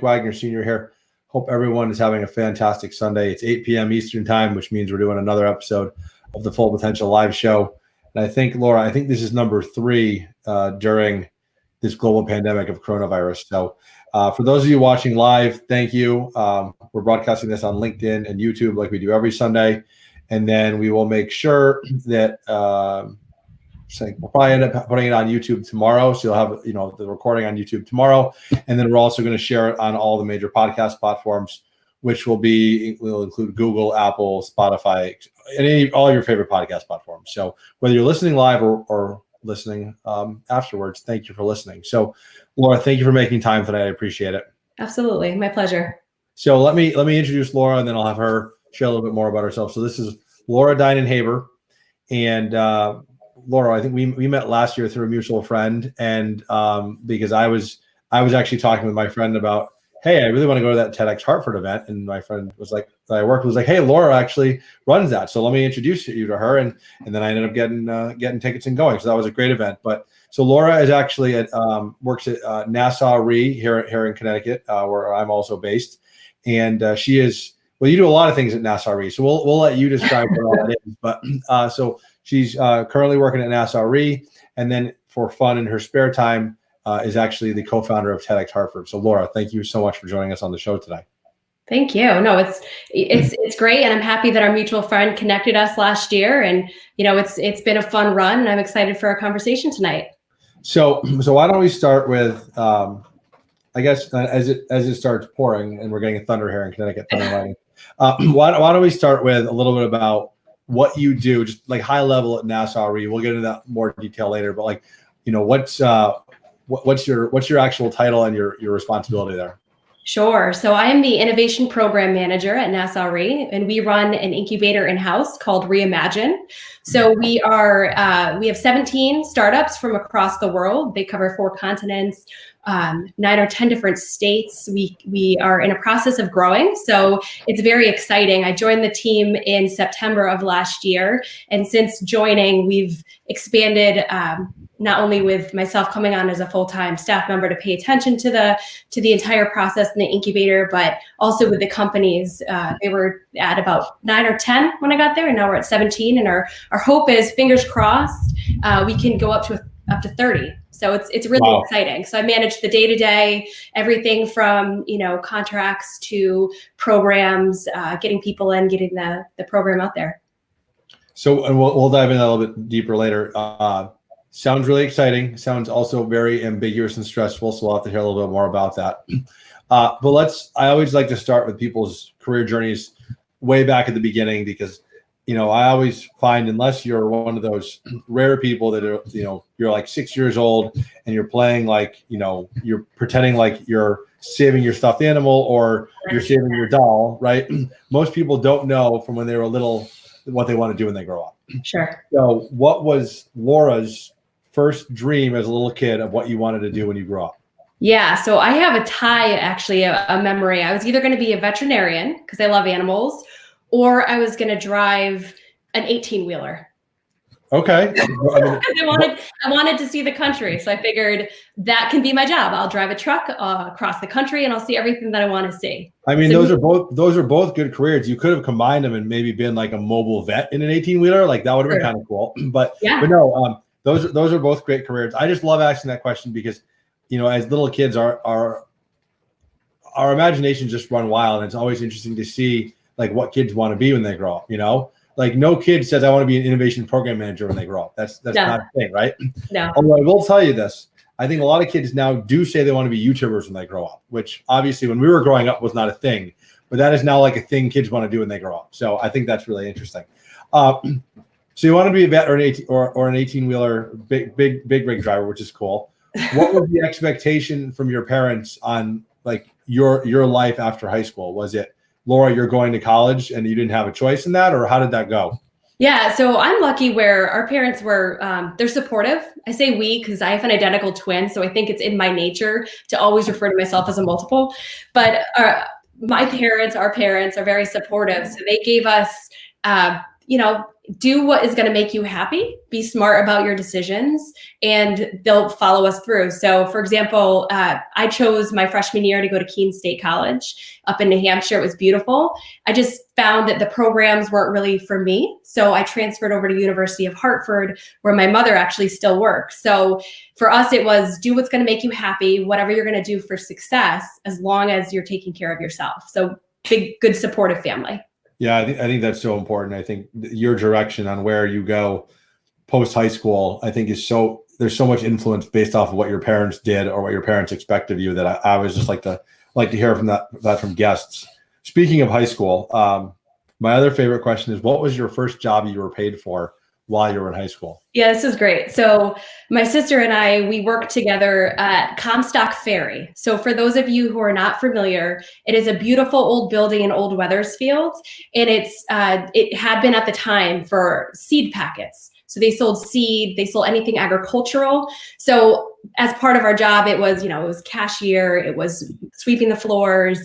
Wagner Sr. here. Hope everyone is having a fantastic Sunday. It's 8 p.m. Eastern time, which means we're doing another episode of the Full Potential Live Show. And I think, Laura, this is number 3 during this global pandemic of coronavirus. So for those of you watching live, thank you. We're broadcasting this on LinkedIn and YouTube like we do every Sunday. And then we will make sure that we'll probably end up putting it on YouTube tomorrow. So you'll have, the recording on YouTube tomorrow. And then we're also going to share it on all the major podcast platforms, which will include Google, Apple, Spotify, all your favorite podcast platforms. So whether you're listening live or listening afterwards, thank you for listening. So Laura, thank you for making time today. I appreciate it. Absolutely. My pleasure. So let me introduce Laura, and then I'll have her share a little bit more about herself. So this is Laura Dinan-Haber. And Laura, I think we met last year through a mutual friend, and because I was actually talking with my friend about, hey, I really want to go to that TEDx Hartford event, and my friend was like, hey, Laura actually runs that, so let me introduce you to her, and then I ended up getting tickets and going. So that was a great event. But so Laura is actually works at Nassau Re here in Connecticut, where I'm also based, and she is. Well, you do a lot of things at Nassau Re, so we'll let you describe what all that is. But so she's currently working at Nassau Re, and then for fun in her spare time is actually the co-founder of TEDx Hartford. So Laura, thank you so much for joining us on the show today. Thank you. No, it's great, and I'm happy that our mutual friend connected us last year, and it's been a fun run, and I'm excited for our conversation tonight. So why don't we start with I guess as it starts pouring, and we're getting a thunder here in Connecticut, thunder lightning. Why don't we start with a little bit about what you do, just like high level at Nassau Re. We'll get into that more detail later, but what's your actual title and your responsibility there? Sure. So I am the Innovation Program Manager at Nassau Re, and we run an incubator in-house called Reimagine. So we have 17 startups from across the world. They cover 4 continents, 9 or 10 different states. We are in a process of growing, so it's very exciting. I joined the team in September of last year, and since joining, we've expanded not only with myself coming on as a full-time staff member to pay attention to the entire process in the incubator, but also with the companies. They were at about 9 or 10 when I got there, and now we're at 17. And our hope is, fingers crossed, we can go up to 30. So it's really exciting. So I manage the day-to-day, everything from contracts to programs, getting people in, getting the program out there. So, and we'll dive in a little bit deeper later. Sounds really exciting. Sounds also very ambiguous and stressful. So we'll have to hear a little bit more about that. But I always like to start with people's career journeys way back at the beginning, because I always find, unless you're one of those rare people that are, you're like 6 years old and you're playing like, you're pretending like you're saving your stuffed animal or you're saving your doll, right? Most people don't know from when they were little what they want to do when they grow up. Sure. So what was Laura's first dream as a little kid of what you wanted to do when you grew up? Yeah, so I have a tie, actually, a memory. I was either going to be a veterinarian because I love animals, or I was going to drive an 18-wheeler. Okay. I wanted to see the country, so I figured that can be my job. I'll drive a truck across the country, and I'll see everything that I want to see. I mean, those are both good careers. You could have combined them and maybe been like a mobile vet in an 18-wheeler. Like that would have been kind of cool. But no, those are both great careers. I just love asking that question because, as little kids, our imaginations just run wild, and it's always interesting to see like what kids want to be when they grow up. Like no kid says I want to be an innovation program manager when they grow up. That's not a thing, right? No. Although I will tell you this, I think a lot of kids now do say they want to be YouTubers when they grow up, which obviously when we were growing up was not a thing, but that is now like a thing kids want to do when they grow up. So I think that's really interesting. So you want to be a vet or an 18-wheeler big rig driver, which is cool. What was the expectation from your parents on like your life after high school? Was it, Laura, you're going to college and you didn't have a choice in that, or how did that go? Yeah, so I'm lucky where our parents were, they're supportive. I say we because I have an identical twin, so I think it's in my nature to always refer to myself as a multiple. But our parents are very supportive. So they gave us do what is going to make you happy, be smart about your decisions, and they'll follow us through. So for example, I chose my freshman year to go to Keene State College up in New Hampshire. It was beautiful. I just found that the programs weren't really for me. So I transferred over to University of Hartford, where my mother actually still works. So for us, it was do what's going to make you happy, whatever you're going to do for success, as long as you're taking care of yourself. So big, good, supportive family. Yeah, I think that's so important. I think your direction on where you go post high school, I think there's so much influence based off of what your parents did or what your parents expect of you that I always just like to hear from that from guests. Speaking of high school, my other favorite question is, what was your first job you were paid for while you were in high school? Yeah, this is great. So my sister and I, we worked together at Comstock Ferry. So for those of you who are not familiar, it is a beautiful old building in Old Wethersfield. And it had been at the time for seed packets. So they sold seed, they sold anything agricultural. So as part of our job, it was cashier, it was sweeping the floors.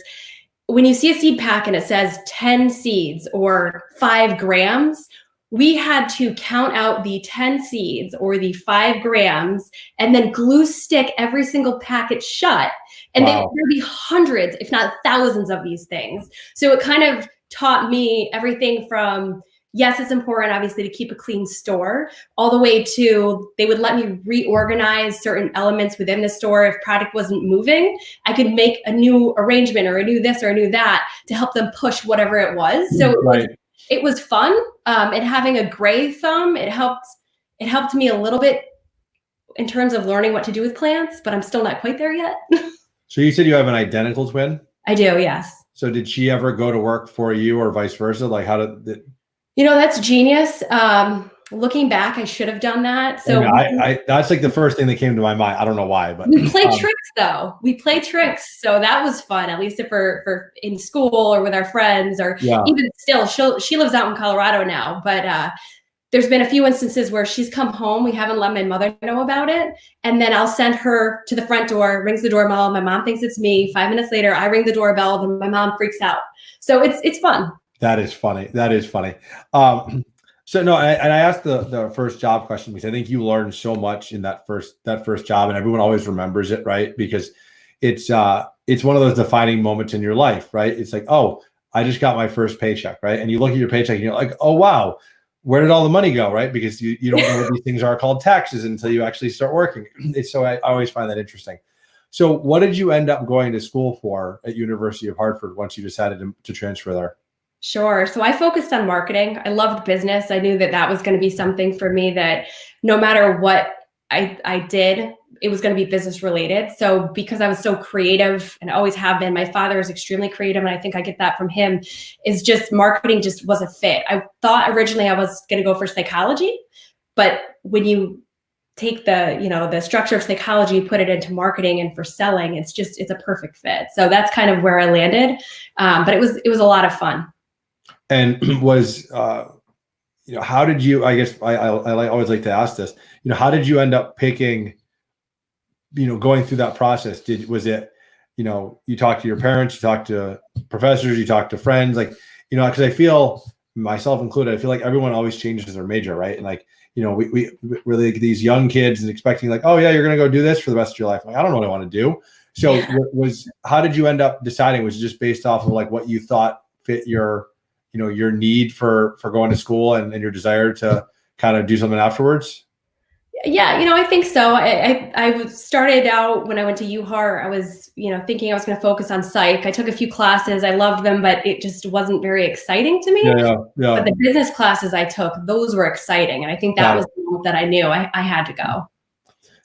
When you see a seed pack and it says 10 seeds or 5 grams, we had to count out the 10 seeds or the 5 grams and then glue stick every single packet shut. And Wow. there would be hundreds, if not thousands of these things. So it kind of taught me everything from, yes, it's important, obviously, to keep a clean store, all the way to they would let me reorganize certain elements within the store. If product wasn't moving, I could make a new arrangement or a new this or a new that to help them push whatever it was. So Right. It was fun, and having a gray thumb, it helped me a little bit in terms of learning what to do with plants, but I'm still not quite there yet. So you said you have an identical twin? I do, yes. So did she ever go to work for you or vice versa? Like how did it? That's genius. Looking back, I should have done that. So I that's like the first thing that came to my mind. I don't know why, but we play tricks though. We play tricks. So that was fun, at least if for in school or with our friends, or even still, she lives out in Colorado now, but there's been a few instances where she's come home. We haven't let my mother know about it. And then I'll send her to the front door, rings the doorbell. My mom thinks it's me. 5 minutes later, I ring the doorbell, then my mom freaks out. So it's fun. That is funny. That is funny. So no, and I asked the first job question because I think you learned so much in that first job, and everyone always remembers it, right? Because it's one of those defining moments in your life, right? It's like, oh, I just got my first paycheck, right? And you look at your paycheck and you're like, oh wow, where did all the money go, right? Because you don't know what these things are called taxes until you actually start working. So I always find that interesting. So what did you end up going to school for at University of Hartford once you decided to transfer there? Sure. So I focused on marketing. I loved business. I knew that was going to be something for me that no matter what I did, it was going to be business related. So because I was so creative and always have been, my father is extremely creative, and I think I get that from him, is just marketing just was a fit. I thought originally I was going to go for psychology, but when you take the structure of psychology, put it into marketing and for selling, it's a perfect fit. So that's kind of where I landed. But it was a lot of fun. And was, how did you, I guess I always like to ask this, how did you end up picking, going through that process? Was it, you talked to your parents, you talked to professors, you talked to friends, because I feel, myself included, I feel like everyone always changes their major, right? And we really these young kids and expecting like, oh yeah, you're going to go do this for the rest of your life. Like, I don't know what I want to do. So how did you end up deciding? Was it just based off of like what you thought fit your need for going to school and your desire to kind of do something afterwards? Yeah, I think so. I started out when I went to UHart, I was, thinking I was going to focus on psych. I took a few classes. I loved them, but it just wasn't very exciting to me. Yeah. But the business classes I took, those were exciting. And I think that was the one that I knew I had to go.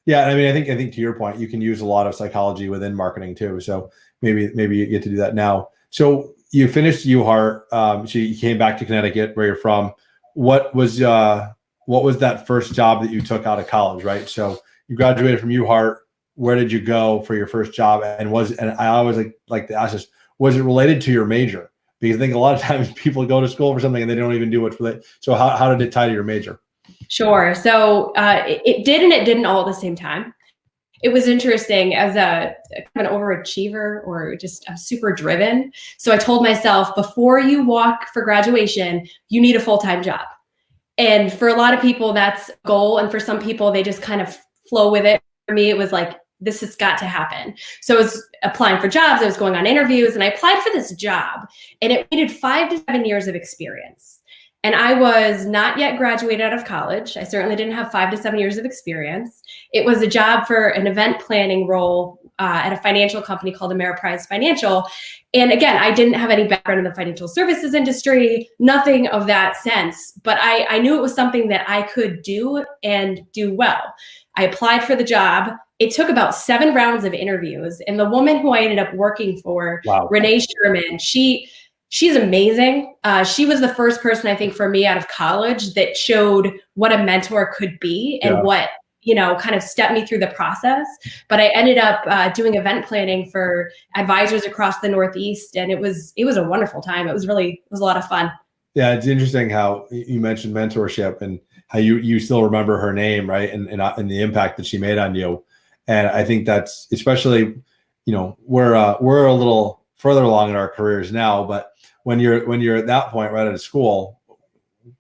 Yeah. I mean, I think to your point, you can use a lot of psychology within marketing too. So maybe you get to do that now. So you finished UHart. So you came back to Connecticut, where you're from. What was that first job that you took out of college, right? So you graduated from UHart. Where did you go for your first job? And I always like to ask this, was it related to your major? Because I think a lot of times people go to school for something and they don't even do what's related. So how did it tie to your major? Sure. So it did and it didn't all at the same time. It was interesting as an overachiever, or just I'm super driven. So I told myself, before you walk for graduation, you need a full-time job. And for a lot of people, that's a goal. And for some people, they just kind of flow with it. For me, it was like, this has got to happen. So I was applying for jobs. I was going on interviews, and I applied for this job, and it needed 5 to 7 years of experience. And I was not yet graduated out of college. I certainly didn't have 5 to 7 years of experience. It was a job for an event planning role at a financial company called Ameriprise Financial. And again, I didn't have any background in the financial services industry, nothing of that sense, but I knew it was something that I could do and do well. I applied for the job. It took about 7 rounds of interviews. And the woman who I ended up working for, Wow. Renee Sherman, she's amazing. She was the first person, I think, for me out of college that showed what a mentor could be and what, kind of stepped me through the process. But I ended up doing event planning for advisors across the Northeast. And it was a wonderful time. It was a lot of fun. Yeah, it's interesting how you mentioned mentorship and how you still remember her name, right? And the impact that she made on you. And I think that's especially, we're a little further along in our careers now, but when you're at that point right out of school,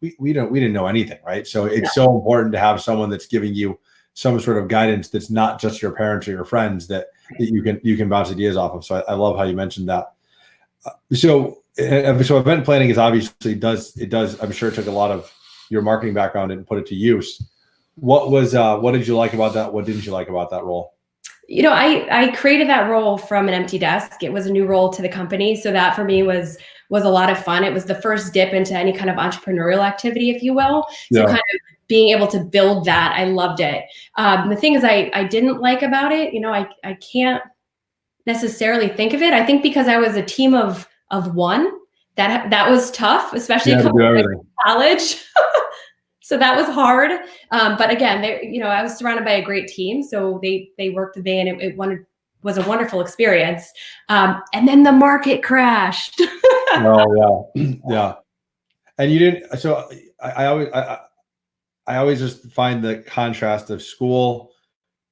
we didn't know anything, right? So it's so important to have someone that's giving you some sort of guidance that's not just your parents or your friends that you can bounce ideas off of. So I love how you mentioned that. So event planning is obviously does I'm sure it took a lot of your marketing background and put it to use. What did you like about that? What didn't you like about that role? I created that role from an empty desk. It was a new role to the company. So that for me was a lot of fun. It was the first dip into any kind of entrepreneurial activity, if you will. So kind of being able to build that, I loved it. The thing is I didn't like about it, I can't necessarily think of it. I think because I was a team of one, that was tough, especially coming from college. So that was hard. But again, I was surrounded by a great team. So they worked the day, and it was a wonderful experience. And then the market crashed. Oh yeah. Yeah. And you didn't, so I always just find the contrast of school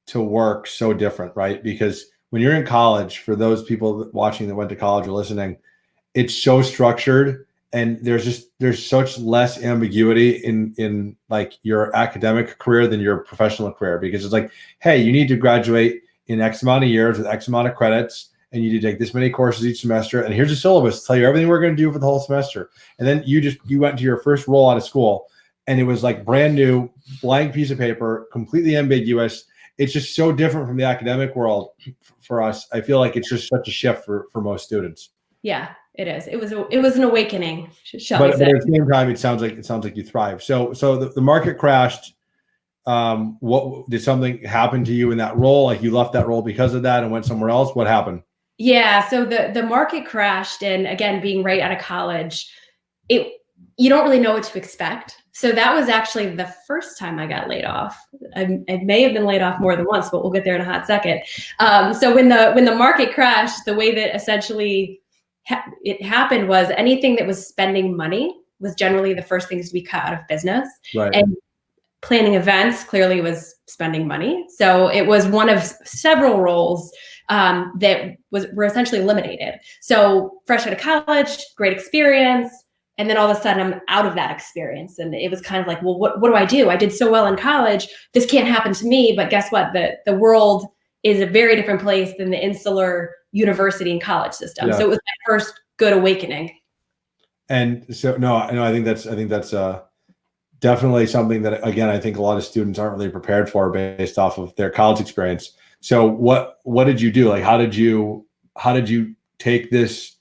to work so different, right? Because when you're in college, for those people watching that went to college or listening, it's so structured, and there's such less ambiguity in like your academic career than your professional career, because it's like, hey, you need to graduate in X amount of years with X amount of credits, and you need to take this many courses each semester, and here's a syllabus to tell you everything we're going to do for the whole semester. And then you went to your first role out of school, and it was like brand new, blank piece of paper, completely ambiguous. It's just so different from the academic world for us. I feel like it's just such a shift for most students. Yeah, it is. It was an awakening, shall we say. But at the same time, it sounds like you thrive. So the market crashed. What did something happen to you in that role? Like you left that role because of that and went somewhere else? What happened? Yeah. So the market crashed, and again, being right out of college, you don't really know what to expect. So that was actually the first time I got laid off. I may have been laid off more than once, but we'll get there in a hot second. So when the market crashed, the way that essentially it happened was anything that was spending money was generally the first things to be cut out of business. Right. And planning events clearly was spending money. So it was one of several roles that were essentially eliminated. So fresh out of college, great experience. And then all of a sudden I'm out of that experience. And it was kind of like, well, what do I do? I did so well in college. This can't happen to me. But guess what? The world is a very different place than the insular university and college system. Yeah. So it was my first good awakening. And so, I think that's definitely something that, again, I think a lot of students aren't really prepared for based off of their college experience. So what did you do? Like, how did you take this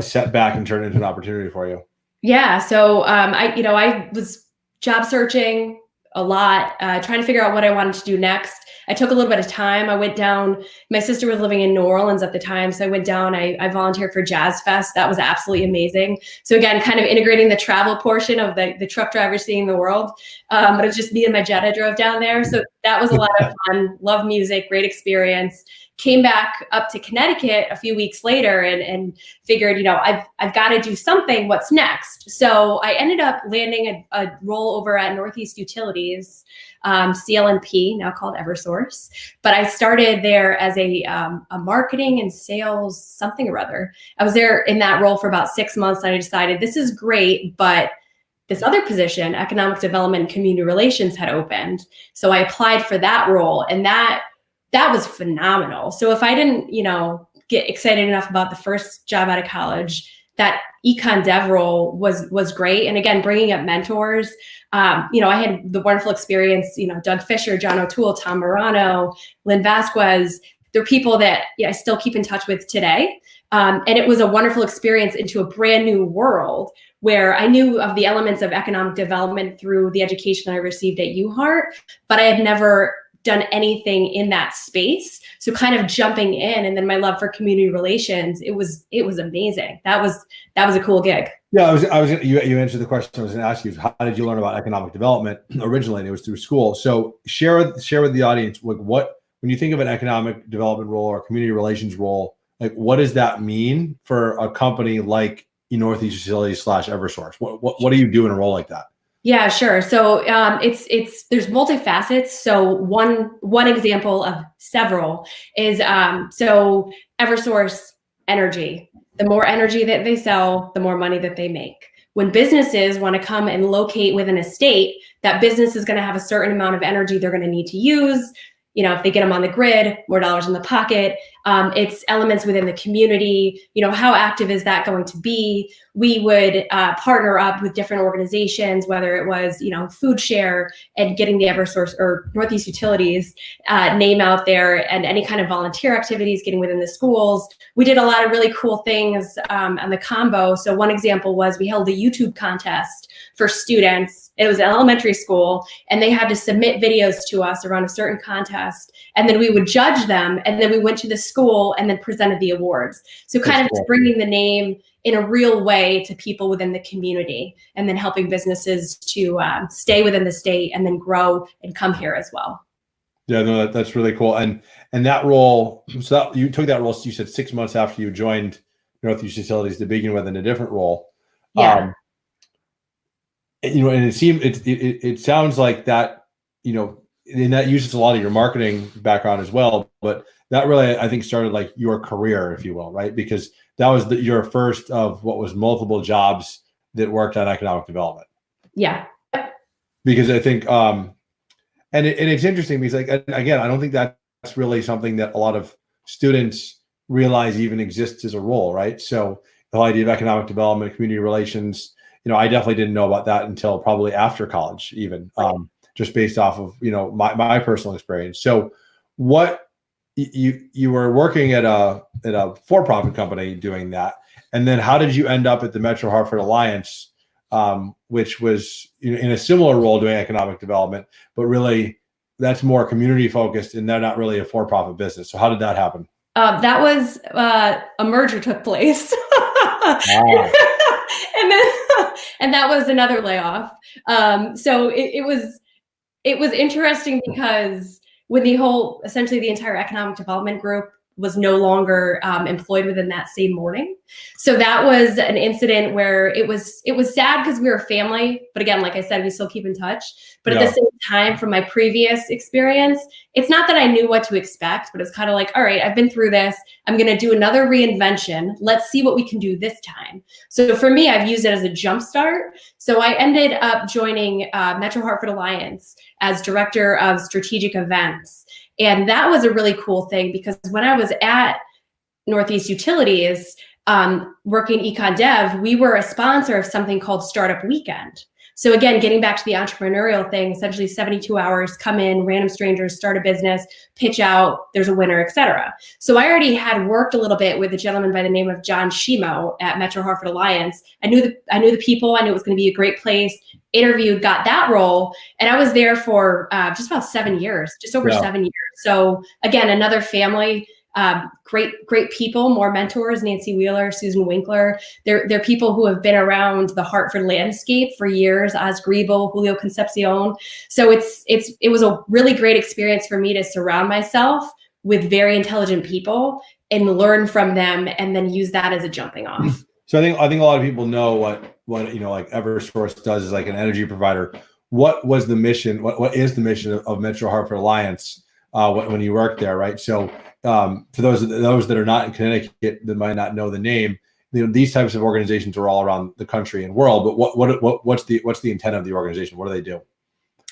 setback and turn it into an opportunity for you? Yeah. So I was job searching a lot, trying to figure out what I wanted to do next. I took a little bit of time. I went down, my sister was living in New Orleans at the time. So I went down, I volunteered for Jazz Fest. That was absolutely amazing. So again, kind of integrating the travel portion of the truck driver seeing the world. But it was just me and my jet. I drove down there. So that was a lot of fun. Love music, great experience. Came back up to Connecticut a few weeks later and figured, I've got to do something. What's next? So I ended up landing a role over at Northeast Utilities, CLNP, now called Eversource. But I started there as a marketing and sales something or other. I was there in that role for about 6 months, and I decided this is great, but this other position, economic development and community relations, had opened. So I applied for that role, and that was phenomenal. So if I didn't, get excited enough about the first job out of college, that econ dev role was great. And again, bringing up mentors, I had the wonderful experience, Doug Fisher, John O'Toole, Tom Morano, Lynn Vasquez. They're people that I still keep in touch with today. And it was a wonderful experience into a brand new world where I knew of the elements of economic development through the education I received at UHeart, but I had never done anything in that space. So kind of jumping in, and then my love for community relations, it was amazing. That was a cool gig. Yeah, you answered the question I was going to ask you. How did you learn about economic development originally? And it was through school. So share with the audience, like, what, when you think of an economic development role or community relations role, like, what does that mean for a company like Northeast Utilities / Eversource? What do you do in a role like that? Yeah, sure. So there's multifacets. So one example of several is so Eversource Energy. The more energy that they sell, the more money that they make. When businesses want to come and locate within a state, that business is going to have a certain amount of energy they're going to need to use. If they get them on the grid, more dollars in the pocket. It's elements within the community. How active is that going to be? We would partner up with different organizations, whether it was, Food Share and getting the Eversource or Northeast Utilities name out there, and any kind of volunteer activities, getting within the schools. We did a lot of really cool things on the combo. So one example was we held a YouTube contest for students. It was an elementary school, and they had to submit videos to us around a certain contest, and then we would judge them, and then we went to the school and then presented the awards. So kind of bringing the name in a real way to people within the community, and then helping businesses to stay within the state and then grow and come here as well. Yeah, no, that's really cool. And that role, so you took that role, you said 6 months after you joined Northeast Utilities to begin with in a different role. Yeah. And it sounds like that, and that uses a lot of your marketing background as well, but that really, I think, started like your career, if you will, right? Because that was your first of what was multiple jobs that worked on economic development. Yeah. Because I think, and it's interesting because, like, again, I don't think that's really something that a lot of students realize even exists as a role, right? So the whole idea of economic development, community relations, I definitely didn't know about that until probably after college, even just based off of, my personal experience. So what you were working at a for-profit company doing that. And then how did you end up at the Metro Hartford Alliance, which was in a similar role doing economic development, but really that's more community focused and they're not really a for-profit business. So how did that happen? That was a merger took place. And that was another layoff. So it was interesting because when essentially the entire economic development group was no longer employed within that same morning. So that was an incident where it was sad because we were a family, but again, like I said, we still keep in touch. But at the same time, from my previous experience, it's not that I knew what to expect, but it's kind of like, all right, I've been through this. I'm going to do another reinvention. Let's see what we can do this time. So for me, I've used it as a jumpstart. So I ended up joining Metro Hartford Alliance as director of strategic events. And that was a really cool thing because when I was at Northeast Utilities, working Econ Dev, we were a sponsor of something called Startup Weekend. So again, getting back to the entrepreneurial thing, essentially 72 hours, come in, random strangers, start a business, pitch out, there's a winner, et cetera. So I already had worked a little bit with a gentleman by the name of John Shimo at Metro Hartford Alliance. I knew the people, I knew it was going to be a great place, interviewed, got that role. And I was there for just about 7 years, just over 7 years. So again, another family. Great people, more mentors, Nancy Wheeler, Susan Winkler. They're people who have been around the Hartford landscape for years, Oz Griebel, Julio Concepcion. So it was a really great experience for me to surround myself with very intelligent people and learn from them and then use that as a jumping off. So I think a lot of people know what like Eversource does is like an energy provider. What was the mission? What is the mission of Metro Hartford Alliance when you worked there, right? So for those that are not in Connecticut that might not know the name, these types of organizations are all around the country and world, but what's the intent of the organization? What do they do?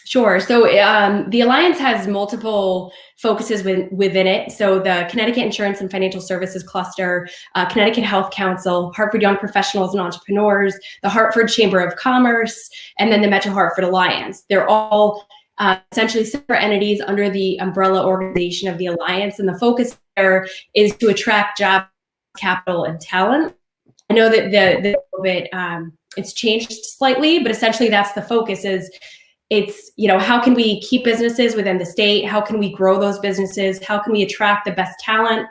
Sure. So the Alliance has multiple focuses within it. So the Connecticut Insurance and Financial Services Cluster, Connecticut Health Council, Hartford Young Professionals and Entrepreneurs, the Hartford Chamber of Commerce, and then the Metro Hartford Alliance. They're all essentially separate entities under the umbrella organization of the Alliance. And the focus there is to attract jobs, capital, and talent. I know that the COVID, it's changed slightly, but essentially that's the focus it's, how can we keep businesses within the state? How can we grow those businesses? How can we attract the best talent,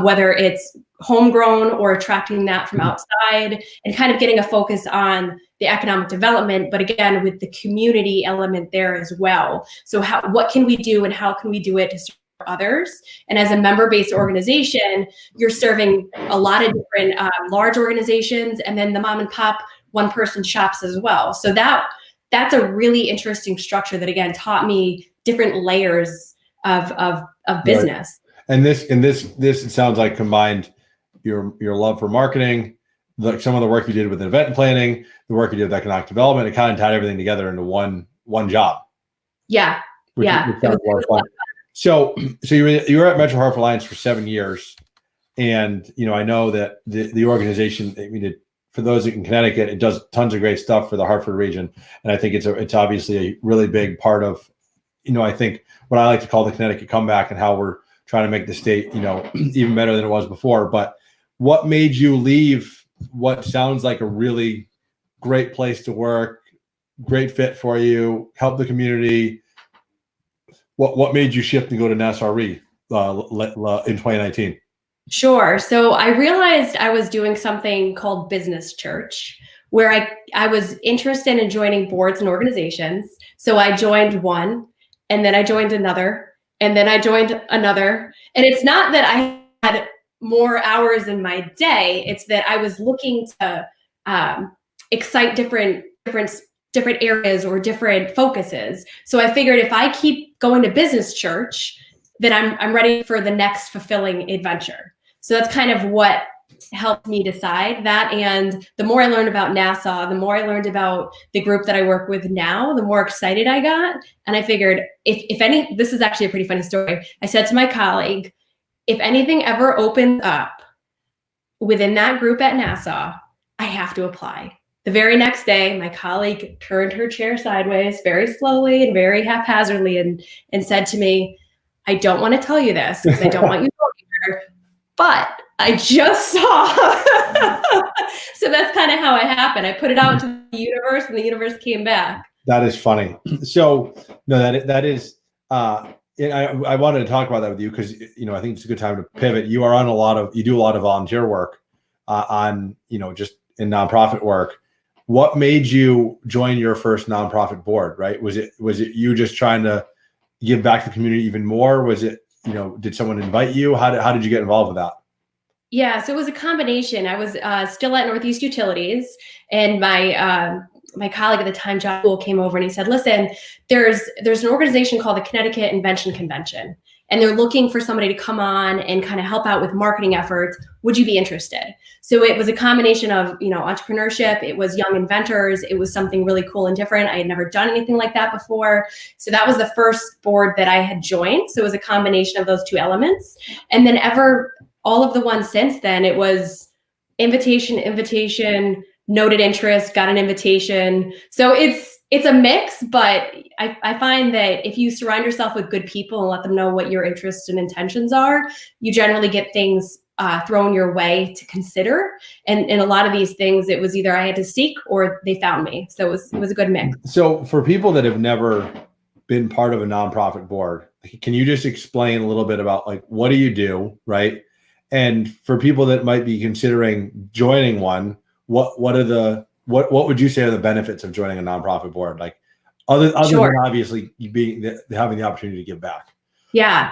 whether it's homegrown or attracting that from outside, and kind of getting a focus on the economic development, but again, with the community element there as well. So what can we do and how can we do it to serve others? And as a member-based organization, you're serving a lot of different large organizations, and then the mom and pop one-person shops as well. So that's a really interesting structure that, again, taught me different layers of business. Right. And this it sounds like combined your love for marketing, some of the work you did with event planning, the work you did with economic development. It kind of tied everything together into one job. Yeah. Which sounds a lot of fun. So you were at Metro Hartford Alliance for 7 years, and I know that the organization, for those in Connecticut, it does tons of great stuff for the Hartford region. And I think it's obviously a really big part of, I think what I like to call the Connecticut comeback and how we're trying to make the state, even better than it was before. But what made you leave what sounds like a really great place to work, great fit for you, help the community? What made you shift and go to Nassau Re in 2019? Sure. So I realized I was doing something called Business Church, where I was interested in joining boards and organizations. So I joined one, and then I joined another, and then I joined another. And it's not that I had more hours in my day, it's that I was looking to excite different areas or different focuses. So I figured if I keep going to Business Church, then I'm ready for the next fulfilling adventure. So that's kind of what helped me decide that. And the more I learned about Nassau, the more I learned about the group that I work with now, the more excited I got. And I figured this is actually a pretty funny story. I said to my colleague, if anything ever opens up within that group at Nassau, I have to apply. The very next day, my colleague turned her chair sideways very slowly and very haphazardly and said to me, I don't want to tell you this because I don't want you to go here, but I just saw. So that's kind of how it happened. I put it out into the universe, and the universe came back. That is funny. So no, that is. I wanted to talk about that with you because I think it's a good time to pivot. You are on you do a lot of volunteer work on just in nonprofit work. What made you join your first nonprofit board? Right? Was it you just trying to give back to the community even more? Was it, did someone invite you? How did you get involved with that? Yeah, so it was a combination. I was still at Northeast Utilities, and my colleague at the time, John Poole, came over and he said, listen, there's an organization called the Connecticut Invention Convention, and they're looking for somebody to come on and kind of help out with marketing efforts. Would you be interested? So it was a combination of, entrepreneurship. It was young inventors. It was something really cool and different. I had never done anything like that before. So that was the first board that I had joined. So it was a combination of those two elements. And then all of the ones since then, it was invitation, noted interest, got an invitation. So it's a mix, but I find that if you surround yourself with good people and let them know what your interests and intentions are, you generally get things thrown your way to consider. And a lot of these things, it was either I had to seek or they found me. So it was a good mix. So for people that have never been part of a nonprofit board, can you just explain a little bit about what do you do, right? And for people that might be considering joining one, what would you say are the benefits of joining a nonprofit board? Other Sure. than obviously having the opportunity to give back. Yeah.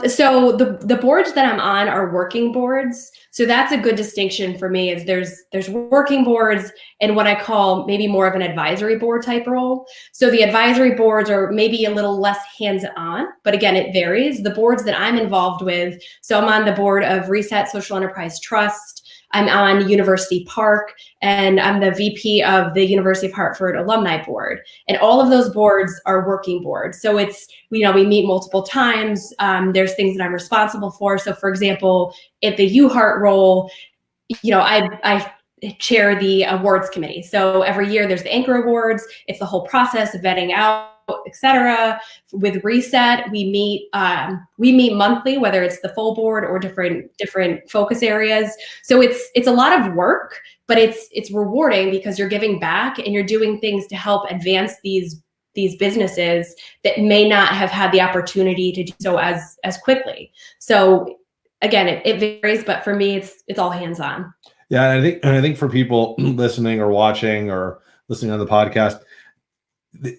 So the boards that I'm on are working boards. So that's a good distinction for me is there's working boards and what I call maybe more of an advisory board type role. So the advisory boards are maybe a little less hands-on, but again, it varies. The boards that I'm involved with, so I'm on the board of Reset Social Enterprise Trust. I'm on University Park, and I'm the VP of the University of Hartford Alumni Board. And all of those boards are working boards. So it's, we meet multiple times. There's things that I'm responsible for. So for example, at the UHeart role, I chair the awards committee. So every year there's the Anchor Awards. It's the whole process of vetting out, etc. With Reset, we meet monthly, whether it's the full board or different focus areas. So it's a lot of work, but it's rewarding because you're giving back and you're doing things to help advance these businesses that may not have had the opportunity to do so as quickly. So again, it varies, but for me, it's all hands on. Yeah, and I think for people listening or watching or listening on the podcast,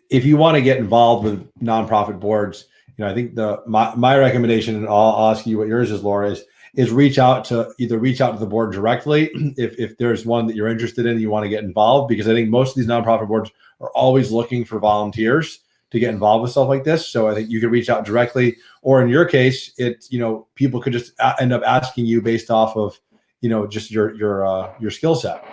if you want to get involved with nonprofit boards, I think my recommendation, and I'll ask you what yours is, Laura, is reach out to the board directly if there's one that you're interested in and you want to get involved, because I think most of these nonprofit boards are always looking for volunteers to get involved with stuff like this. So I think you could reach out directly, or in your case, people could just end up asking you based off of just your skill set.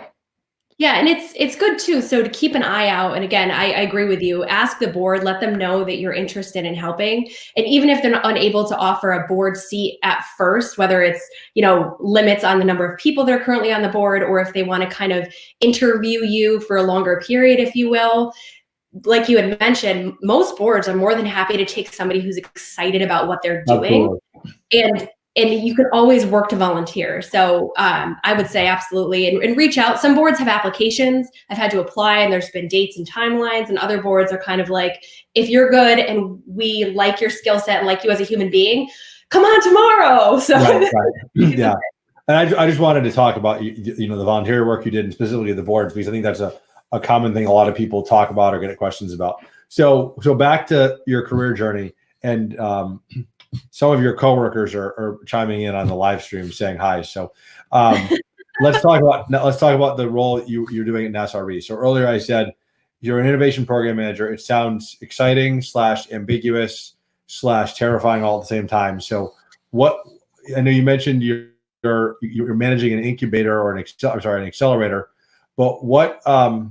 Yeah, and it's good too. So to keep an eye out, and again, I agree with you. Ask the board, let them know that you're interested in helping. And even if they're not unable to offer a board seat at first, whether it's limits on the number of people that are currently on the board, or if they want to kind of interview you for a longer period, if you will. Like you had mentioned, most boards are more than happy to take somebody who's excited about what they're doing. Absolutely. And you can always work to volunteer. So I would say absolutely, and reach out. Some boards have applications. I've had to apply, and there's been dates and timelines, and other boards are kind of like, if you're good and we like your skill set and like you as a human being, come on tomorrow. So right. Yeah. And I just wanted to talk about, the volunteer work you did, and specifically the boards, because I think that's a common thing a lot of people talk about or get questions about. So back to your career journey, and some of your coworkers are chiming in on the live stream saying hi. So let's talk about the role you're doing at Nassau Re. So earlier I said you're an innovation program manager. It sounds exciting / ambiguous / terrifying all at the same time. So I know you mentioned you're managing an incubator or an accelerator, but what I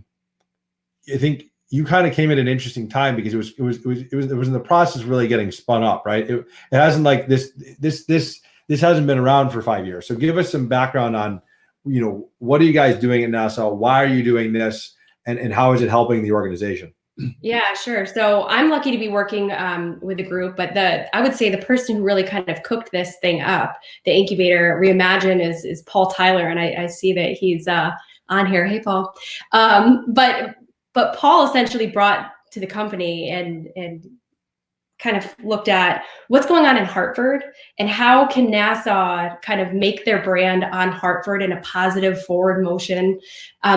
think you kind of came at an interesting time, because it was in the process of really getting spun up, right? It hasn't like this hasn't been around for 5 years. So give us some background on, what are you guys doing at Nassau? Why are you doing this? And how is it helping the organization? Yeah, sure. So I'm lucky to be working with a group, but I would say the person who really kind of cooked this thing up, the incubator Reimagine, is Paul Tyler. And I see that he's on here. Hey, Paul. But Paul essentially brought to the company and kind of looked at what's going on in Hartford and how can Nassau kind of make their brand on Hartford in a positive forward motion.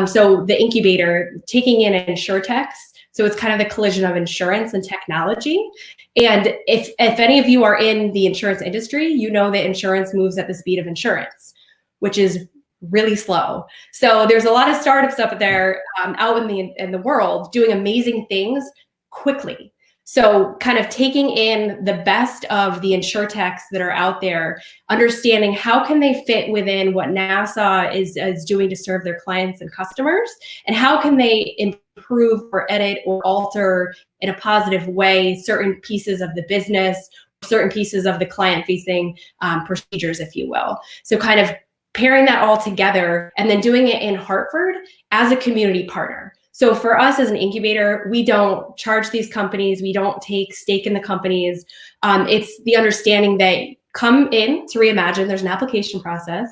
So the incubator, taking in InsurTechs. So it's kind of the collision of insurance and technology. And if any of you are in the insurance industry, you know that insurance moves at the speed of insurance, which is really slow. So there's a lot of startups up there out in the world doing amazing things quickly. So kind of taking in the best of the InsurTechs that are out there, understanding how can they fit within what Nassau is doing to serve their clients and customers, and how can they improve or edit or alter in a positive way certain pieces of the business, certain pieces of the client-facing procedures, if you will. So kind of pairing that all together and then doing it in Hartford as a community partner. So for us as an incubator, we don't charge these companies. We don't take stake in the companies. It's the understanding that come in to Reimagine. There's an application process.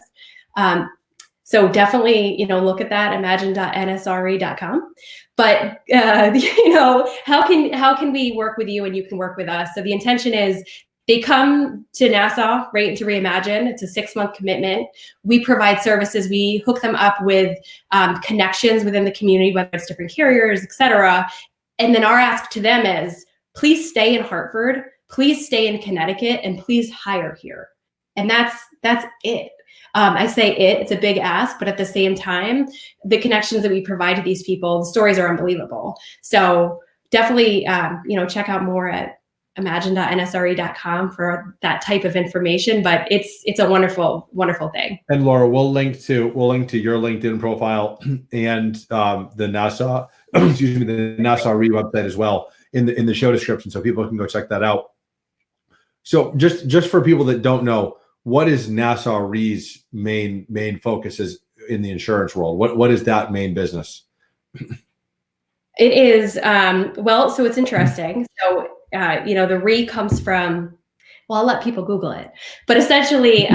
So definitely, look at that, imagine.nsre.com. But how can we work with you and you can work with us? So the intention is they come to Nassau, right, into Reimagine. It's a 6-month commitment. We provide services. We hook them up with connections within the community, whether it's different carriers, et cetera. And then our ask to them is, please stay in Hartford, please stay in Connecticut, and please hire here. And that's it. I say it's a big ask, but at the same time, the connections that we provide to these people, the stories are unbelievable. So definitely, check out more at imagine.nsre.com for that type of information, but it's a wonderful, wonderful thing. And Laura, we'll link to your LinkedIn profile and the NASA, excuse me, the NASA RE website as well in the show description, so people can go check that out. So just for people that don't know, what is NASA RE's main focus is in the insurance world? What is that main business? It is so it's interesting. So the RE comes from, well, I'll let people Google it, but essentially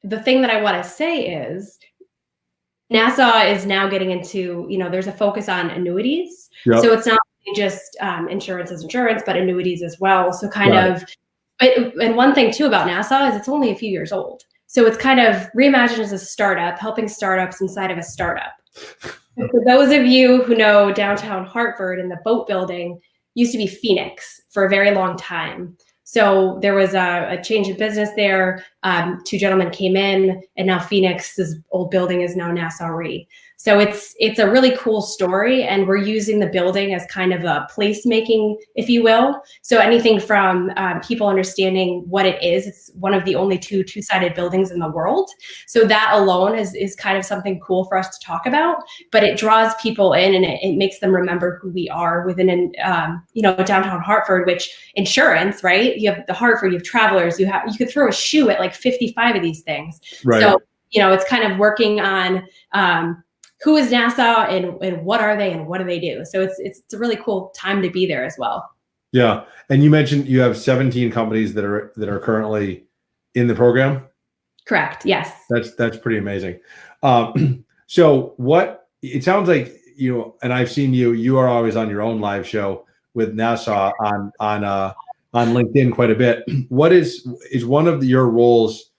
the thing that I want to say is NASA is now getting into, there's a focus on annuities. Yep. So it's not just insurance as insurance, but annuities as well. So and one thing too about NASA is it's only a few years old. So it's kind of reimagined as a startup, helping startups inside of a startup. For those of you who know downtown Hartford and the boat building used to be Phoenix for a very long time. So there was a change of business there. Two gentlemen came in, and now Phoenix's old building is now NASA RE. So it's a really cool story, and we're using the building as kind of a placemaking, if you will. So anything from people understanding what it is. It's one of the only two-sided buildings in the world. So that alone is kind of something cool for us to talk about. But it draws people in, and it makes them remember who we are within downtown Hartford. Which insurance, right? You have the Hartford, you have Travelers. You could throw a shoe at like 55 of these things. Right. So it's kind of working on. Who is NASA and what are they and what do they do? So it's a really cool time to be there as well. Yeah, and you mentioned you have 17 companies that are currently in the program. Correct. Yes. That's pretty amazing. So what it sounds like and I've seen you are always on your own live show with NASA on LinkedIn quite a bit. What is one of your roles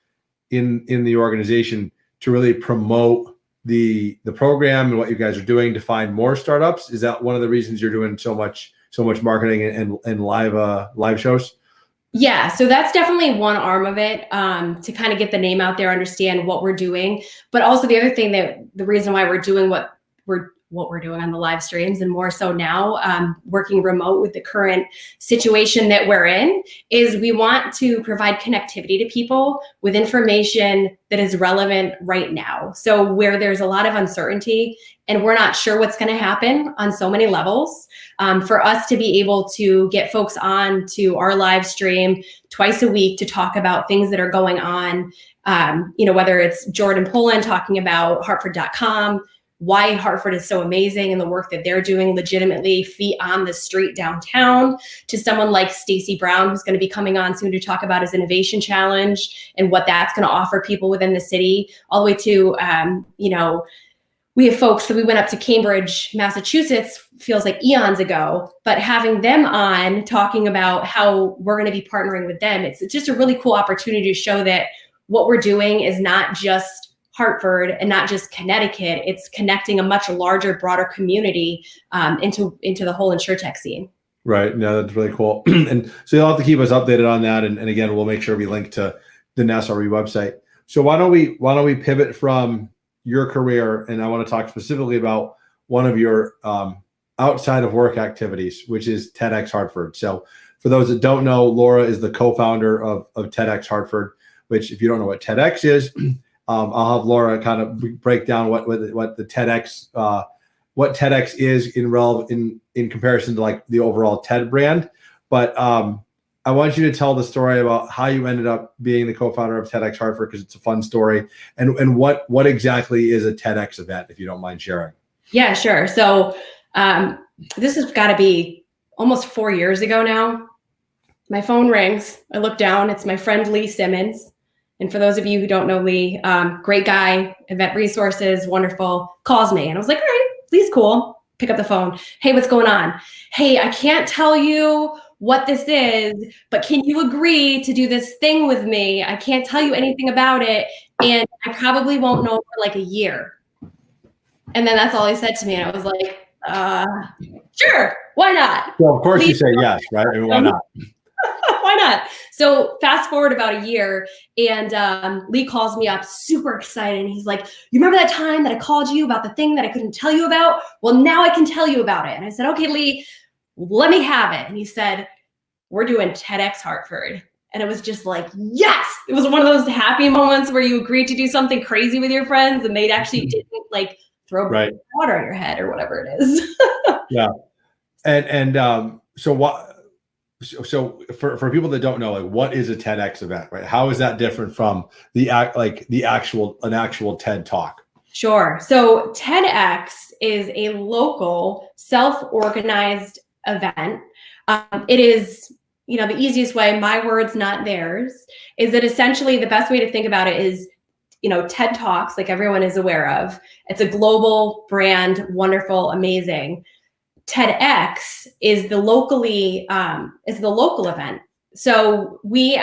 in the organization to really promote the program and what you guys are doing to find more startups? Is that one of the reasons you're doing so much marketing and live shows? Yeah, so that's definitely one arm of it, to kind of get the name out there, understand what we're doing. But also the other thing that the reason why we're doing what we're doing on the live streams, and more so now, working remote with the current situation that we're in, is we want to provide connectivity to people with information that is relevant right now. So where there's a lot of uncertainty and we're not sure what's going to happen on so many levels, for us to be able to get folks on to our live stream twice a week to talk about things that are going on, whether it's Jordan Poland talking about Hartford.com, why Hartford is so amazing and the work that they're doing legitimately feet on the street downtown, to someone like Stacy Brown, who's going to be coming on soon to talk about his innovation challenge and what that's going to offer people within the city, all the way to, we have folks that we went up to Cambridge, Massachusetts, feels like eons ago, but having them on talking about how we're going to be partnering with them. It's just a really cool opportunity to show that what we're doing is not just Hartford and not just Connecticut. It's connecting a much larger, broader community into the whole insurtech scene. Right. No, that's really cool. And so you'll have to keep us updated on that. And again, we'll make sure we link to the NASA RE website. So why don't we pivot from your career, and I want to talk specifically about one of your outside of work activities, which is TEDx Hartford. So for those that don't know, Laura is the co-founder of TEDx Hartford, which, if you don't know what TEDx is, I'll have Laura kind of break down what the TEDx what TEDx is in comparison to like the overall TED brand. But I want you to tell the story about how you ended up being the co-founder of TEDx Hartford, because it's a fun story, and what exactly is a TEDx event, if you don't mind sharing. Yeah, sure. So this has got to be almost 4 years ago now. My phone rings. I look down. It's my friend Lee Simmons. And for those of you who don't know Lee, great guy, event resources, wonderful, calls me. And I was like, all right, Lee's cool. Pick up the phone. Hey, what's going on? Hey, I can't tell you what this is, but can you agree to do this thing with me? I can't tell you anything about it, and I probably won't know for like a year. And then that's all he said to me. And I was like, sure, why not? Well, of course you say yes, right? I mean, why not? Why not? So fast forward about a year, and Lee calls me up super excited. And he's like, you remember that time that I called you about the thing that I couldn't tell you about? Well, now I can tell you about it. And I said, okay, Lee, let me have it. And he said, we're doing TEDx Hartford. And it was just like, yes, it was one of those happy moments where you agreed to do something crazy with your friends and they actually didn't like throw water on your head or whatever it is. Yeah. And so what, so for people that don't know, like, what is a TEDx event, right? How is that different from an actual TED Talk? Sure. So TEDx is a local self-organized event. It is, the easiest way, my words, not theirs, is that essentially the best way to think about it is, TED Talks, like everyone is aware of. It's a global brand, wonderful, amazing. TEDx is the local event. So we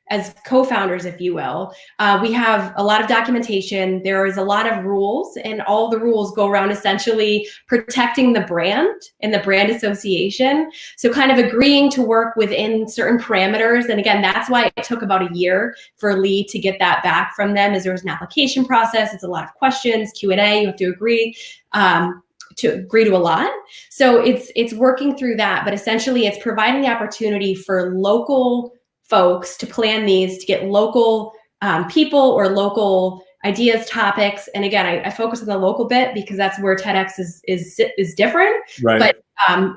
as co-founders, if you will, we have a lot of documentation. There is a lot of rules, and all the rules go around essentially protecting the brand and the brand association. So kind of agreeing to work within certain parameters. And again, that's why it took about a year for Lee to get that back from them, as there was an application process. It's a lot of questions, Q&A, you have to agree to a lot. So it's working through that, but essentially it's providing the opportunity for local folks to plan these, to get local people or local ideas, topics. And again, I focus on the local bit because that's where TEDx is different. Right. But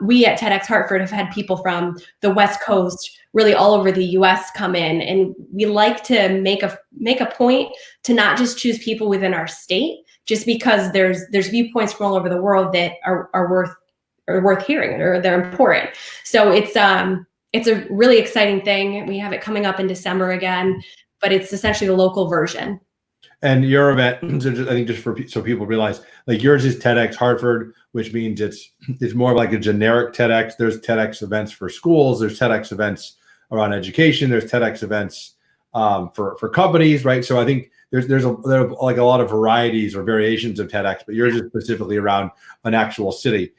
we at TEDx Hartford have had people from the West Coast, really all over the US come in, and we like to make a point to not just choose people within our state, just because there's viewpoints from all over the world that are worth hearing, or they're important. So it's a really exciting thing. We have it coming up in December again, but it's essentially the local version. And your event, I think, just so people realize, like, yours is TEDx Hartford, which means it's more like a generic TEDx. There's TEDx events for schools. There's TEDx events around education. There's TEDx events for companies, right? So I think there are like a lot of varieties or variations of TEDx, but yours is specifically around an actual city.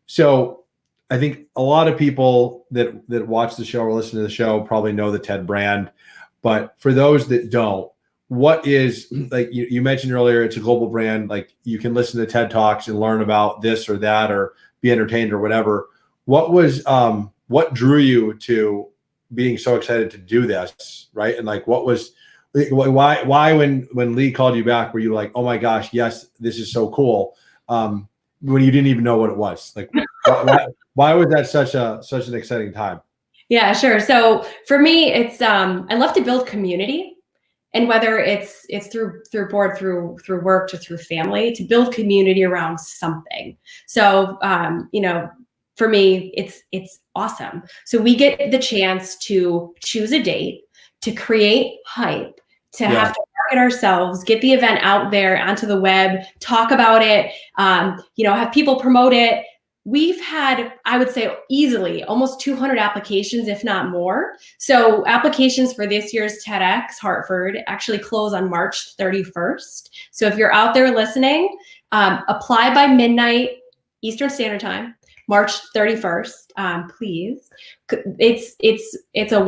So I think a lot of people that watch the show or listen to the show probably know the TED brand, but for those that don't, what is, like you mentioned earlier, it's a global brand. Like, you can listen to TED Talks and learn about this or that, or be entertained or whatever. What drew you to being so excited to do this, right? And like, why when Lee called you back, were you like, oh my gosh, yes, this is so cool, when you didn't even know what it was? Like, why was that such an exciting time? Yeah, sure. So for me, it's I love to build community, and whether it's through board, through work, to through family, to build community around something. So for me, it's awesome. So we get the chance to choose a date, to create hype, to have to market ourselves, get the event out there onto the web, talk about it, have people promote it. We've had, I would say, easily almost 200 applications, if not more. So applications for this year's TEDx Hartford actually close on March 31st. So if you're out there listening, apply by midnight Eastern Standard Time, March 31st, please. It's a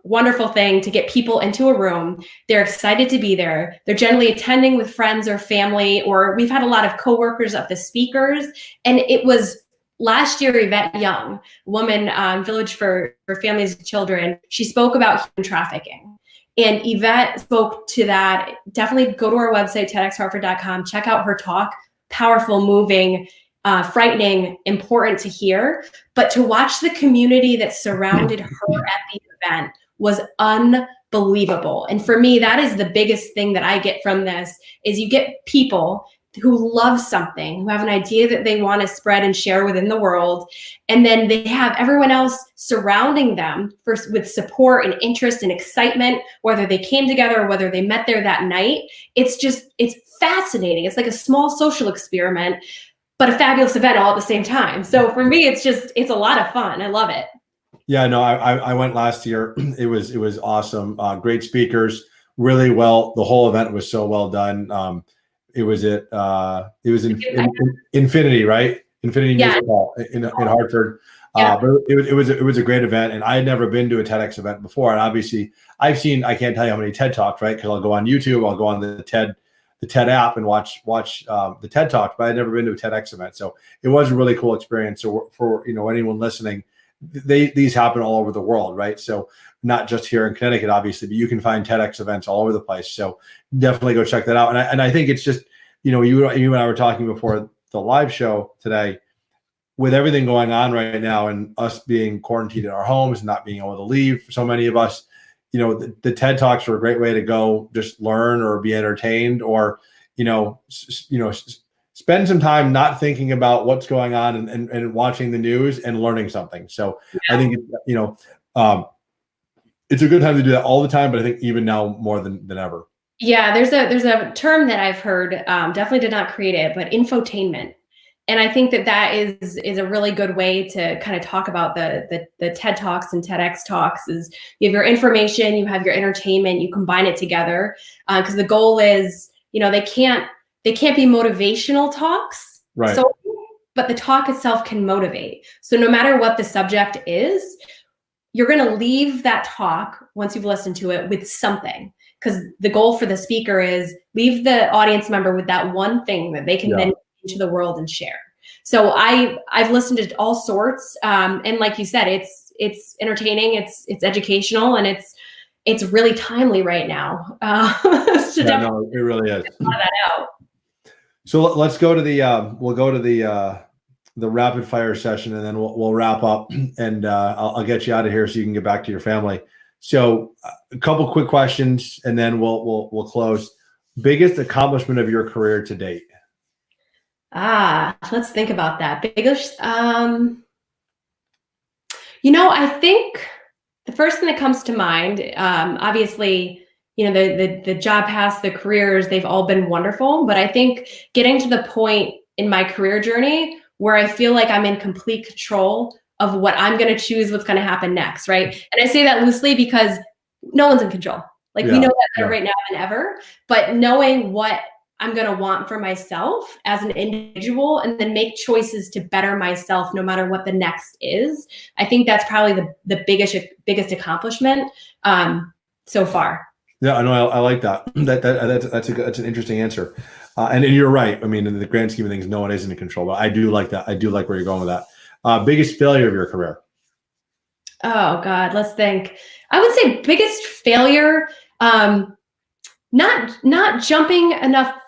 wonderful thing to get people into a room. They're excited to be there. They're generally attending with friends or family, or we've had a lot of coworkers of the speakers. And it was last year, Yvette Young, woman, Village for Families and Children. She spoke about human trafficking. And Yvette spoke to that. Definitely go to our website, TEDxHartford.com, check out her talk. Powerful, moving, frightening, important to hear. But to watch the community that surrounded her at the event was unbelievable. And for me, that is the biggest thing that I get from this, is you get people who love something, who have an idea that they want to spread and share within the world. And then they have everyone else surrounding them with support and interest and excitement, whether they came together or whether they met there that night. It's fascinating. It's like a small social experiment, but a fabulous event all at the same time. So for me, it's a lot of fun. I love it. Yeah, no, I went last year. It was awesome. Great speakers, really well. The whole event was so well done. It was in Infinity, right? Infinity Music Hall in Hartford. But it was a great event, and I had never been to a TEDx event before. And obviously, I can't tell you how many TED Talks, right? Because I'll go on YouTube, I'll go on the TED app and watch the TED Talks, but I'd never been to a TEDx event. So it was a really cool experience. So for anyone listening, these happen all over the world, right? So not just here in Connecticut, obviously, but you can find TEDx events all over the place. So definitely go check that out. And I think it's just, you and I were talking before the live show today, with everything going on right now and us being quarantined in our homes and not being able to leave for so many of us, the TED Talks are a great way to go just learn or be entertained, or, spend some time not thinking about what's going on and watching the news and learning something. So I think, it's a good time to do that all the time, but I think even now more than ever. Yeah, there's a term that I've heard, definitely did not create it, but infotainment. And I think that is a really good way to kind of talk about the TED Talks and TEDx Talks. Is you have your information, you have your entertainment, you combine it together, because the goal is, they can't be motivational talks. Right. So, but the talk itself can motivate. So no matter what the subject is, you're going to leave that talk once you've listened to it with something. Because the goal for the speaker is leave the audience member with that one thing that they can then into the world and share. So I've listened to all sorts, and like you said, it's entertaining, it's educational, and it's really timely right now. No, it really is. That out. So let's go to the rapid fire session, and then we'll wrap up, and I'll get you out of here so you can get back to your family. So a couple quick questions, and then we'll close. Biggest accomplishment of your career to date? Let's think about that. Biggest, I think the first thing that comes to mind, obviously, the job paths, the careers, they've all been wonderful, but I think getting to the point in my career journey where I feel like I'm in complete control of what I'm going to choose, what's going to happen next, right? And I say that loosely because no one's in control. Like, we know that better right now than ever, but knowing what I'm going to want for myself as an individual, and then make choices to better myself no matter what the next is. I think that's probably the biggest accomplishment so far. Yeah, I know. I like that. That's an interesting answer. And you're right. I mean, in the grand scheme of things, no one is in control, but I do like that. I do like where you're going with that. Biggest failure of your career? Oh God, let's think. I would say biggest failure, not jumping enough.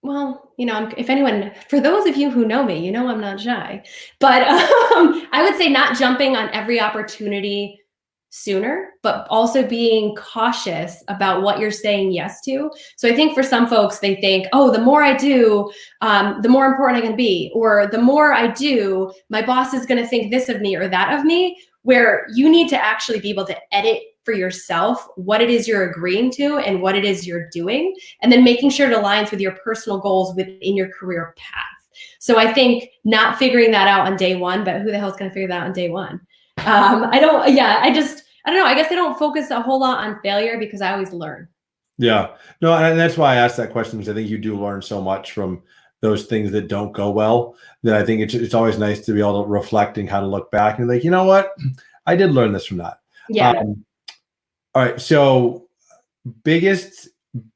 Well, if anyone, for those of you who know me, I'm not shy, but I would say not jumping on every opportunity sooner, but also being cautious about what you're saying yes to. So I think for some folks, they think, oh, the more I do, the more important I'm going to be, or the more I do, my boss is going to think this of me or that of me, where you need to actually be able to edit for yourself what it is you're agreeing to and what it is you're doing, and then making sure it aligns with your personal goals within your career path. So I think not figuring that out on day one, but who the hell is going to figure that out on day one? I don't know. I guess I don't focus a whole lot on failure because I always learn. Yeah, no, and that's why I asked that question, because I think you do learn so much from those things that don't go well, that I think it's always nice to be able to reflect and kind of look back and like, you know what, I did learn this from that. Yeah. All right. So biggest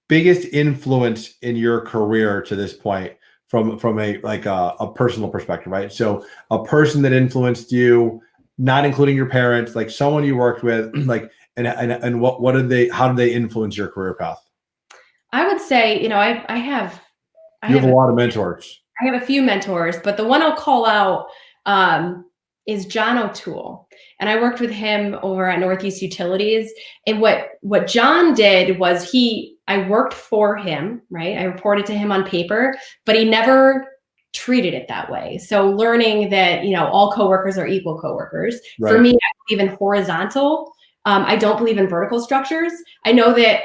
influence in your career to this point from a personal perspective, right? So a person that influenced you, not including your parents, like someone you worked with, like, and how did they influence your career path? I would say, I have a lot of mentors. I have a few mentors, but the one I'll call out is John O'Toole. And I worked with him over at Northeast Utilities. And what John did was I worked for him, right? I reported to him on paper, but he never treated it that way. So learning that, all coworkers are equal coworkers. Right. For me, I believe in horizontal. I don't believe in vertical structures. I know that,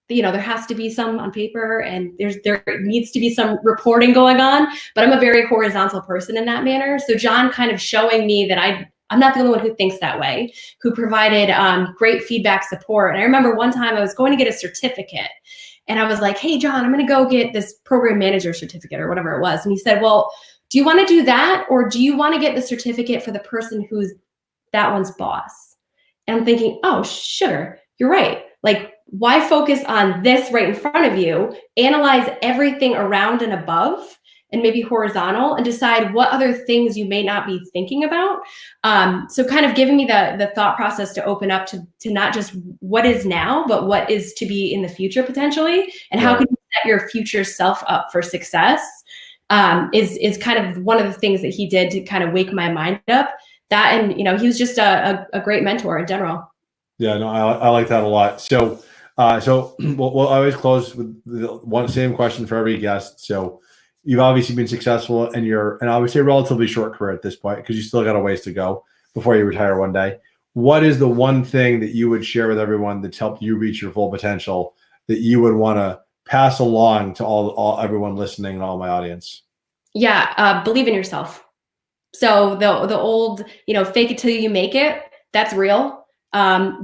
there has to be some on paper and there needs to be some reporting going on, but I'm a very horizontal person in that manner. So John kind of showing me that I'm not the only one who thinks that way, who provided great feedback support. And I remember one time I was going to get a certificate and I was like, hey, John, I'm going to go get this program manager certificate or whatever it was. And he said, well, do you want to do that? Or do you want to get the certificate for the person who's that one's boss? And I'm thinking, oh, sure, you're right. Like, why focus on this right in front of you? Analyze everything around and above and maybe horizontal, and decide what other things you may not be thinking about. So kind of giving me the thought process to open up to not just what is now, but what is to be in the future potentially, and how can you set your future self up for success, is kind of one of the things that he did to kind of wake my mind up. That, and he was just a great mentor in general. Yeah, no, I like that a lot. So we'll always close with the same question for every guest. So you've obviously been successful in and I would say relatively short career at this point, because you still got a ways to go before you retire one day. What is the one thing that you would share with everyone that's helped you reach your full potential that you would want to pass along to everyone listening and all my audience? Yeah, believe in yourself. So the old, fake it till you make it, that's real.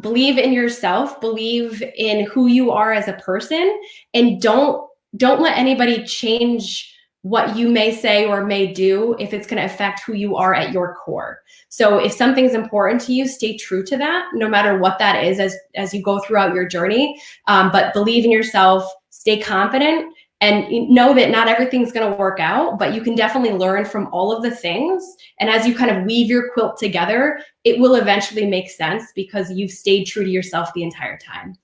Believe in yourself, believe in who you are as a person, and don't let anybody change what you may say or may do if it's going to affect who you are at your core. So if something's important to you, stay true to that, no matter what that is as you go throughout your journey. But believe in yourself, stay confident, and know that not everything's going to work out, but you can definitely learn from all of the things. And as you kind of weave your quilt together, it will eventually make sense because you've stayed true to yourself the entire time.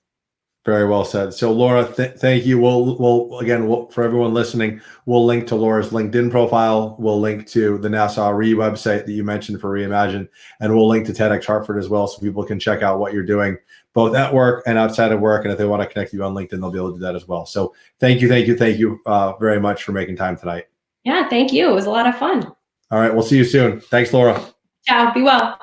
Very well said. So Laura, thank you. We'll for everyone listening, we'll link to Laura's LinkedIn profile. We'll link to the Nassau Re website that you mentioned for Reimagine, and we'll link to TEDx Hartford as well, so people can check out what you're doing both at work and outside of work. And if they want to connect you on LinkedIn, they'll be able to do that as well. So thank you very much for making time tonight. Yeah, thank you. It was a lot of fun. All right, we'll see you soon. Thanks, Laura. Ciao. Be well.